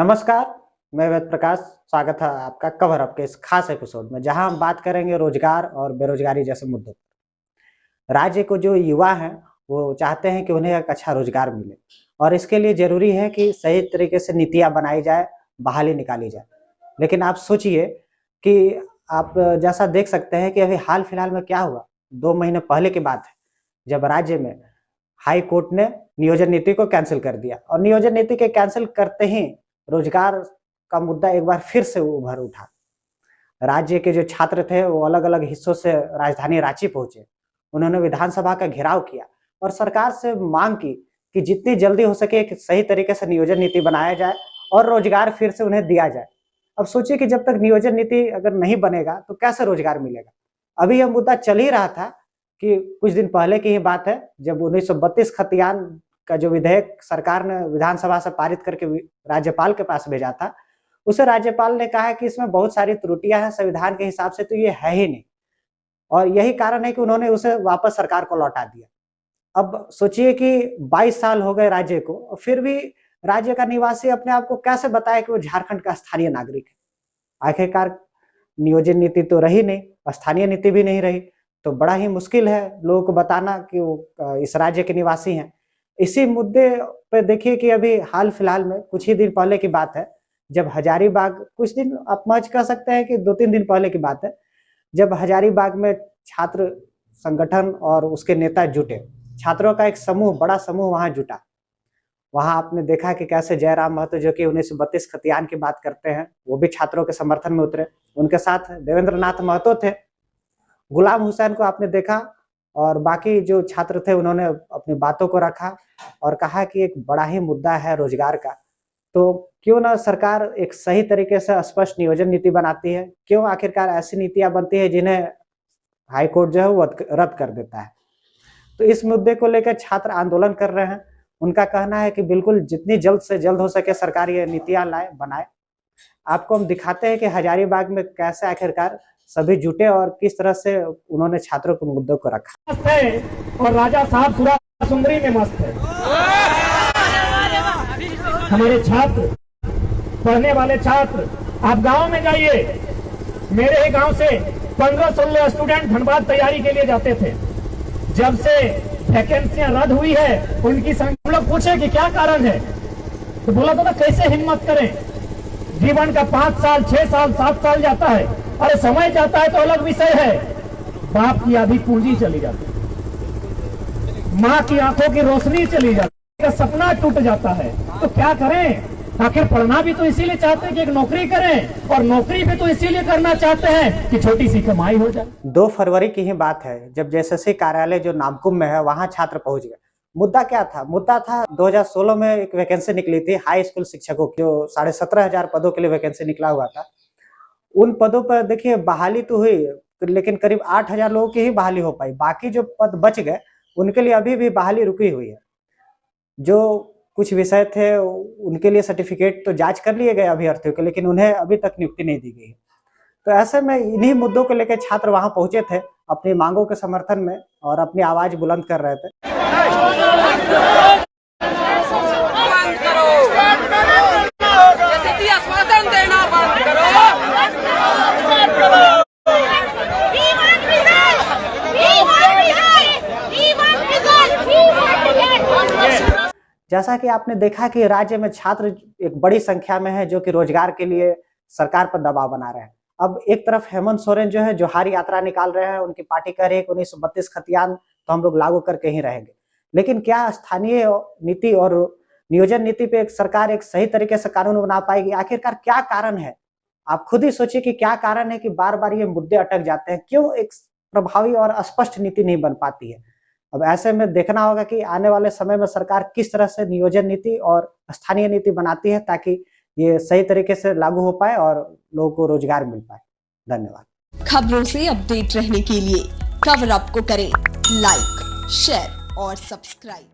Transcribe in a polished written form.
नमस्कार, मैं वेद प्रकाश। स्वागत है आपका कवर अप के इस खास एपिसोड में, जहां हम बात करेंगे रोजगार और बेरोजगारी जैसे मुद्दों पर। राज्य को जो युवा हैं वो चाहते हैं कि उन्हें एक अच्छा रोजगार मिले, और इसके लिए जरूरी है कि सही तरीके से नीतियां बनाई जाए, बहाली निकाली जाए। लेकिन आप सोचिए कि आप जैसा देख सकते हैं कि अभी हाल फिलहाल में क्या हुआ। 2 महीने पहले की बात है, जब राज्य में हाई कोर्ट ने नियोजन नीति को कैंसिल कर दिया, और नियोजन नीति के कैंसिल करते ही रोजगार का मुद्दा एक बार फिर से उभर उठा। राज्य के जो छात्र थे वो अलग अलग हिस्सों से राजधानी रांची पहुंचे। उन्होंने विधानसभा का घेराव किया और सरकार से मांग की कि जितनी जल्दी हो सके एक सही तरीके से नियोजन नीति बनाया जाए और रोजगार फिर से उन्हें दिया जाए। अब सोचिए कि जब तक नियोजन नीति अगर नहीं बनेगा तो कैसे रोजगार मिलेगा। अभी यह मुद्दा चल ही रहा था कि कुछ दिन पहले की ही बात है, जब 1932 खतियान का जो विधेयक सरकार ने विधानसभा से पारित करके राज्यपाल के पास भेजा था, उसे राज्यपाल ने कहा कि इसमें बहुत सारी त्रुटियां हैं संविधान के हिसाब से, तो ये है ही नहीं। और यही कारण है कि उन्होंने उसे वापस सरकार को लौटा दिया। अब सोचिए कि 22 साल हो गए राज्य को, और फिर भी राज्य का निवासी अपने आप को कैसे बताए कि वो झारखंड का स्थानीय नागरिक है। आखिरकार नियोजन नीति तो रही नहीं, स्थानीय नीति भी नहीं रही, तो बड़ा ही मुश्किल है लोगों को बताना कि वो इस राज्य के निवासी हैं। इसी मुद्दे पे देखिए कि अभी हाल फिलहाल में कुछ ही दिन पहले की बात है, जब हजारीबाग, कुछ दिन आप मौज कह सकते हैं कि 2-3 दिन पहले की बात है, जब हजारीबाग में छात्र संगठन और उसके नेता जुटे। छात्रों का एक समूह, बड़ा समूह वहां जुटा। वहां आपने देखा कि कैसे जयराम महतो, जो कि 1932 खतियान की बात करते हैं, वो भी छात्रों के समर्थन में उतरे। उनके साथ देवेंद्र नाथ महतो थे, गुलाम हुसैन को आपने देखा, और बाकी जो छात्र थे उन्होंने अपनी बातों को रखा और कहा कि एक बड़ा ही मुद्दा है रोजगार का, तो क्यों ना सरकार एक सही तरीके से स्पष्ट नियोजन नीति बनाती है। क्यों आखिरकार ऐसी नीतियां बनती है जिन्हें हाई कोर्ट जो है वो रद्द कर देता है। तो इस मुद्दे को लेकर छात्र आंदोलन कर रहे हैं। उनका कहना है कि बिल्कुल जितनी जल्द से जल्द हो सके सरकार ये नीतियां लाए, बनाए। आपको हम दिखाते हैं कि हजारीबाग में कैसे आखिरकार सभी जुटे और किस तरह से उन्होंने छात्रों के मुद्दों को रखा। और राजा साहब सुरा सुंदरी में मस्त है। हमारे छात्र, पढ़ने वाले छात्र, आप गांव में जाइए। मेरे ही गांव से 15-16 स्टूडेंट धनबाद तैयारी के लिए जाते थे। जब से वैकेंसियां रद्द हुई है उनकी संख्या, हम लोग पूछे कि क्या कारण है, तो बोला था कैसे हिम्मत करें। जीवन का 5 साल, 6 साल, 7 साल जाता है, अरे समय जाता है तो अलग विषय है, बाप की आधी पूंजी चली जाती है, माँ की आंखों की रोशनी चली जाती है, सपना टूट जाता है। तो क्या करें? आखिर पढ़ना भी तो इसीलिए चाहते हैं कि एक नौकरी करें, और नौकरी भी तो इसीलिए करना चाहते हैं कि छोटी सी कमाई हो जाए। 2 फरवरी की ही बात है, जब जेएसएससी कार्यालय जो नामकुम में है वहां छात्र पहुंच गए। मुद्दा क्या था? मुद्दा था 2016 में एक वैकेंसी निकली थी हाई स्कूल शिक्षकों की, जो 17,500 पदों के लिए वैकेंसी निकला हुआ था। उन पदों पर देखिए बहाली तो हुई, लेकिन करीब 8,000 लोगों की ही बहाली हो पाई। बाकी जो पद बच गए उनके लिए अभी भी बहाली रुकी हुई है। जो कुछ विषय थे उनके लिए सर्टिफिकेट तो जांच कर लिए गए अभ्यर्थियों के, लेकिन उन्हें अभी तक नियुक्ति नहीं दी गई। तो ऐसे में इन्हीं मुद्दों को लेकर छात्र वहां पहुंचे थे अपनी मांगों के समर्थन में, और अपनी आवाज बुलंद कर रहे थे। जैसा कि आपने देखा कि राज्य में छात्र एक बड़ी संख्या में है जो कि रोजगार के लिए सरकार पर दबाव बना रहे हैं। अब एक तरफ हेमंत सोरेन जो है जोहार यात्रा निकाल रहे हैं, उनकी पार्टी कह रही है कि 1932 खतियान तो हम लोग लागू करके ही रहेंगे। लेकिन क्या स्थानीय नीति और नियोजन नीति पे एक सरकार एक सही तरीके से कानून बना पाएगी? आखिरकार क्या कारण है? आप खुद ही सोचिए कि क्या कारण है कि बार बार ये मुद्दे अटक जाते हैं। क्यों एक प्रभावी और स्पष्ट नीति नहीं बन पाती है? अब ऐसे में देखना होगा कि आने वाले समय में सरकार किस तरह से नियोजन नीति और स्थानीय नीति बनाती है, ताकि ये सही तरीके से लागू हो पाए और लोगों को रोजगार मिल पाए। धन्यवाद। खबरों से अपडेट रहने के लिए कवर अप को करें लाइक, शेयर और सब्सक्राइब।